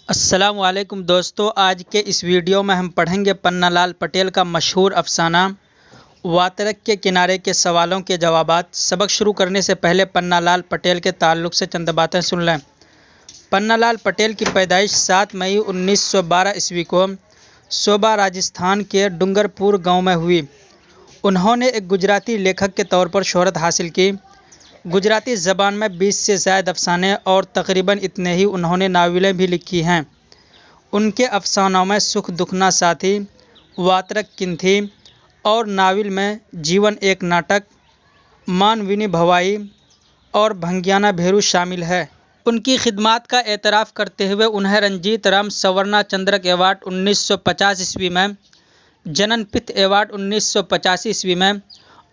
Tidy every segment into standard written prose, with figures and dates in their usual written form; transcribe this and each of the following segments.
السلام علیکم دوستو، آج کے اس ویڈیو میں ہم پڑھیں گے پنّا لال پٹیل کا مشہور افسانہ واترک کے کنارے کے سوالوں کے جوابات۔ سبق شروع کرنے سے پہلے پنّا لال پٹیل کے تعلق سے چند باتیں سن لیں۔ پنّا لال پٹیل کی پیدائش 7 مئی 1912 عیسوی کو صوبہ راجستھان کے ڈونگر پور گاؤں میں ہوئی۔ انہوں نے ایک گجراتی لیکھک کے طور پر شہرت حاصل کی۔ گجراتی زبان میں 20 سے زائد افسانے اور تقریباً اتنے ہی انہوں نے ناولیں بھی لکھی ہیں۔ ان کے افسانوں میں سکھ دکھنا ساتھی، واترک کنتھی اور ناول میں جیون ایک ناٹک، مانونی بھوائی اور بھنگیانا بھیرو شامل ہے۔ ان کی خدمات کا اعتراف کرتے ہوئے انہیں رنجیت رام سورنا چندرک ایوارڈ 1950 عیسوی میں، جنن پتھ ایوارڈ 1985 عیسوی میں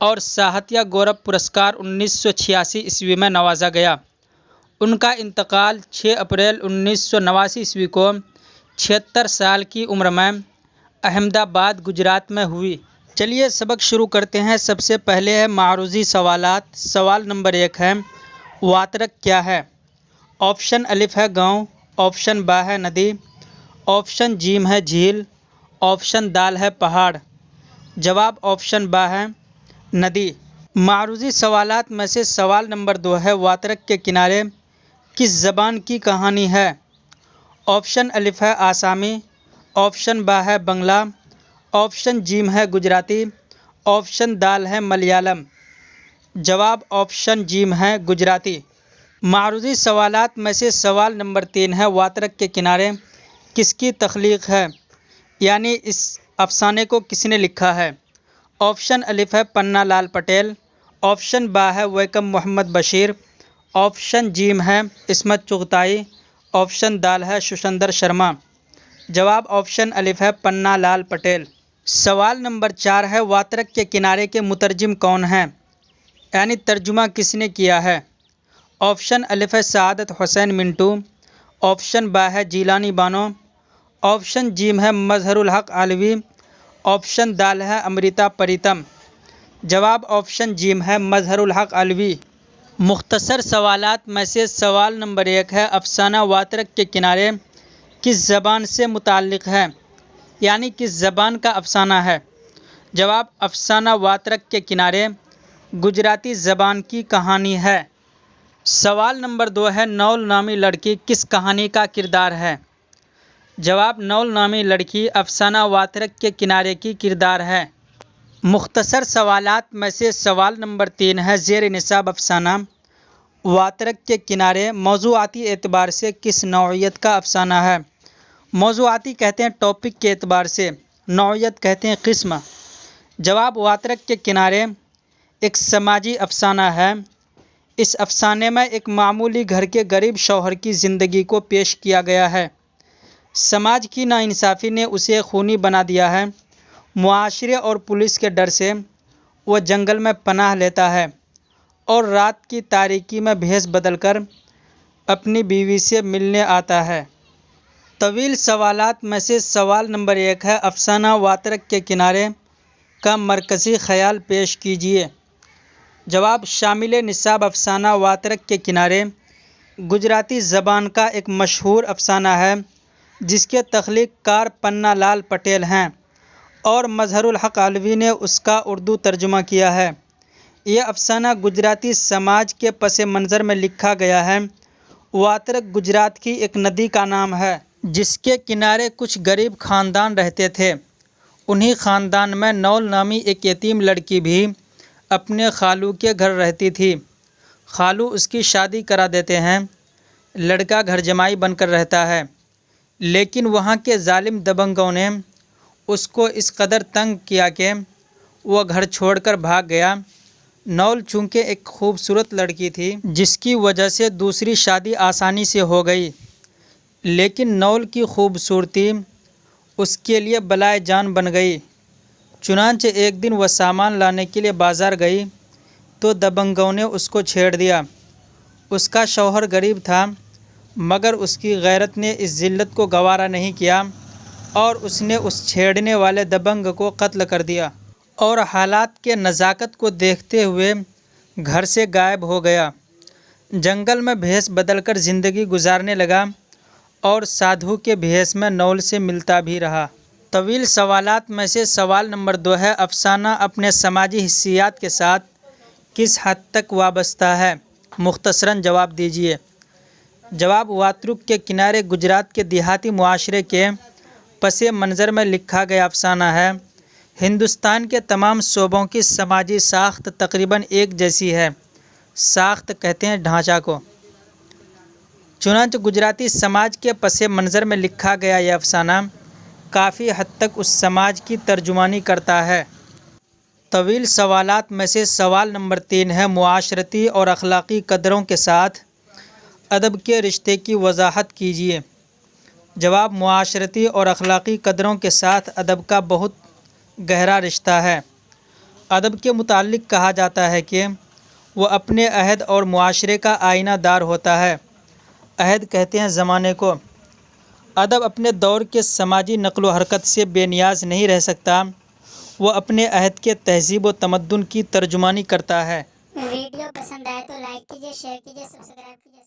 اور ساہتیہ گورو پرسکار 1986 عیسوی میں نوازا گیا۔ ان کا انتقال 6 اپریل 1989 عیسوی کو 76 سال کی عمر میں احمد آباد، گجرات میں ہوئی۔ چلیے سبق شروع کرتے ہیں۔ سب سے پہلے ہے معروضی سوالات۔ سوال نمبر 1 ہے، واترک کیا ہے؟ آپشن الف ہے گاؤں، آپشن با ہے ندی، آپشن جیم ہے جھیل، آپشن دال ہے پہاڑ۔ جواب آپشن با ہے ندی۔ معروضی سوالات میں سے سوال نمبر 2 ہے، واترک کے کنارے کس زبان کی کہانی ہے؟ آپشن الف ہے آسامی، آپشن با ہے بنگلہ، آپشن جیم ہے گجراتی، آپشن دال ہے ملیالم۔ جواب آپشن جیم ہے گجراتی۔ معروضی سوالات میں سے سوال نمبر 3 ہے، واترک کے کنارے کس کی تخلیق ہے؟ یعنی اس افسانے کو کس نے لکھا ہے؟ آپشن الف ہے پنّا لال پٹیل، آپشن با ہے ویکم محمد بشیر، آپشن جیم ہے عصمت چغتائی، آپشن دال ہے ششندر شرما۔ جواب آپشن الف ہے پنّا لال پٹیل۔ سوال نمبر 4 ہے، واترک کے کنارے کے مترجم کون ہیں؟ یعنی ترجمہ کس نے کیا ہے؟ آپشن الف ہے سعادت حسین منٹو، آپشن با ہے جیلانی بانو، آپشن جیم ہے مظہر الحق علوی، آپشن دال ہے امرتا پریتم۔ جواب آپشن جیم ہے مظہر الحق علوی۔ مختصر سوالات میں سے سوال نمبر 1 ہے، افسانہ واترک کے کنارے کس زبان سے متعلق ہے؟ یعنی کس زبان کا افسانہ ہے؟ جواب افسانہ واترک کے کنارے گجراتی زبان کی کہانی ہے۔ سوال نمبر 2 ہے، نول نامی لڑکی کس کہانی کا کردار ہے؟ جواب نول نامی لڑکی افسانہ واترک کے کنارے کی کردار ہے۔ مختصر سوالات میں سے سوال نمبر 3 ہے، زیر نصاب افسانہ واترک کے کنارے موضوعاتی اعتبار سے کس نوعیت کا افسانہ ہے؟ موضوعاتی کہتے ہیں ٹاپک کے اعتبار سے، نوعیت کہتے ہیں قسم۔ جواب واترک کے کنارے ایک سماجی افسانہ ہے۔ اس افسانے میں ایک معمولی گھر کے غریب شوہر کی زندگی کو پیش کیا گیا ہے۔ سماج کی ناانصافی نے اسے خونی بنا دیا ہے۔ معاشرے اور پولیس کے ڈر سے وہ جنگل میں پناہ لیتا ہے اور رات کی تاریکی میں بھیس بدل کر اپنی بیوی سے ملنے آتا ہے۔ طویل سوالات میں سے سوال نمبر 1 ہے، افسانہ واترک کے کنارے کا مرکزی خیال پیش کیجیے۔ جواب شامل نصاب افسانہ واترک کے کنارے گجراتی زبان کا ایک مشہور افسانہ ہے جس کے تخلیق کار پنّا لال پٹیل ہیں اور مظہر الحق علوی نے اس کا اردو ترجمہ کیا ہے۔ یہ افسانہ گجراتی سماج کے پس منظر میں لکھا گیا ہے۔ واترک گجرات کی ایک ندی کا نام ہے جس کے کنارے کچھ غریب خاندان رہتے تھے۔ انہی خاندان میں نول نامی ایک یتیم لڑکی بھی اپنے خالو کے گھر رہتی تھی۔ خالو اس کی شادی کرا دیتے ہیں۔ لڑکا گھر جمائی بن کر رہتا ہے، لیکن وہاں کے ظالم دبنگوں نے اس کو اس قدر تنگ کیا کہ وہ گھر چھوڑ کر بھاگ گیا۔ نول چونکہ ایک خوبصورت لڑکی تھی جس کی وجہ سے دوسری شادی آسانی سے ہو گئی، لیکن نول کی خوبصورتی اس کے لیے بلائے جان بن گئی۔ چنانچہ ایک دن وہ سامان لانے کے لیے بازار گئی تو دبنگوں نے اس کو چھیڑ دیا۔ اس کا شوہر غریب تھا مگر اس کی غیرت نے اس ذلت کو گوارا نہیں کیا اور اس نے اس چھیڑنے والے دبنگ کو قتل کر دیا اور حالات کے نزاکت کو دیکھتے ہوئے گھر سے غائب ہو گیا۔ جنگل میں بھیس بدل کر زندگی گزارنے لگا اور سادھو کے بھیس میں نول سے ملتا بھی رہا۔ طویل سوالات میں سے سوال نمبر 2 ہے، افسانہ اپنے سماجی حسیات کے ساتھ کس حد تک وابستہ ہے؟ مختصراً جواب دیجیے۔ جواب: واترک کے کنارے گجرات کے دیہاتی معاشرے کے پس منظر میں لکھا گیا افسانہ ہے۔ ہندوستان کے تمام صوبوں کی سماجی ساخت تقریباً ایک جیسی ہے۔ ساخت کہتے ہیں ڈھانچہ کو۔ چنانچہ گجراتی سماج کے پس منظر میں لکھا گیا یہ افسانہ کافی حد تک اس سماج کی ترجمانی کرتا ہے۔ طویل سوالات میں سے سوال نمبر 3 ہے، معاشرتی اور اخلاقی قدروں کے ساتھ ادب کے رشتے کی وضاحت کیجیے۔ جواب: معاشرتی اور اخلاقی قدروں کے ساتھ ادب کا بہت گہرا رشتہ ہے۔ ادب کے متعلق کہا جاتا ہے کہ وہ اپنے عہد اور معاشرے کا آئینہ دار ہوتا ہے۔ عہد کہتے ہیں زمانے کو۔ ادب اپنے دور کے سماجی نقل و حرکت سے بے نیاز نہیں رہ سکتا، وہ اپنے عہد کے تہذیب و تمدن کی ترجمانی کرتا ہے۔ ویڈیو پسند آئے تو لائک کیجیے، شیئر کیجیے، سبسکرائب کیجیے۔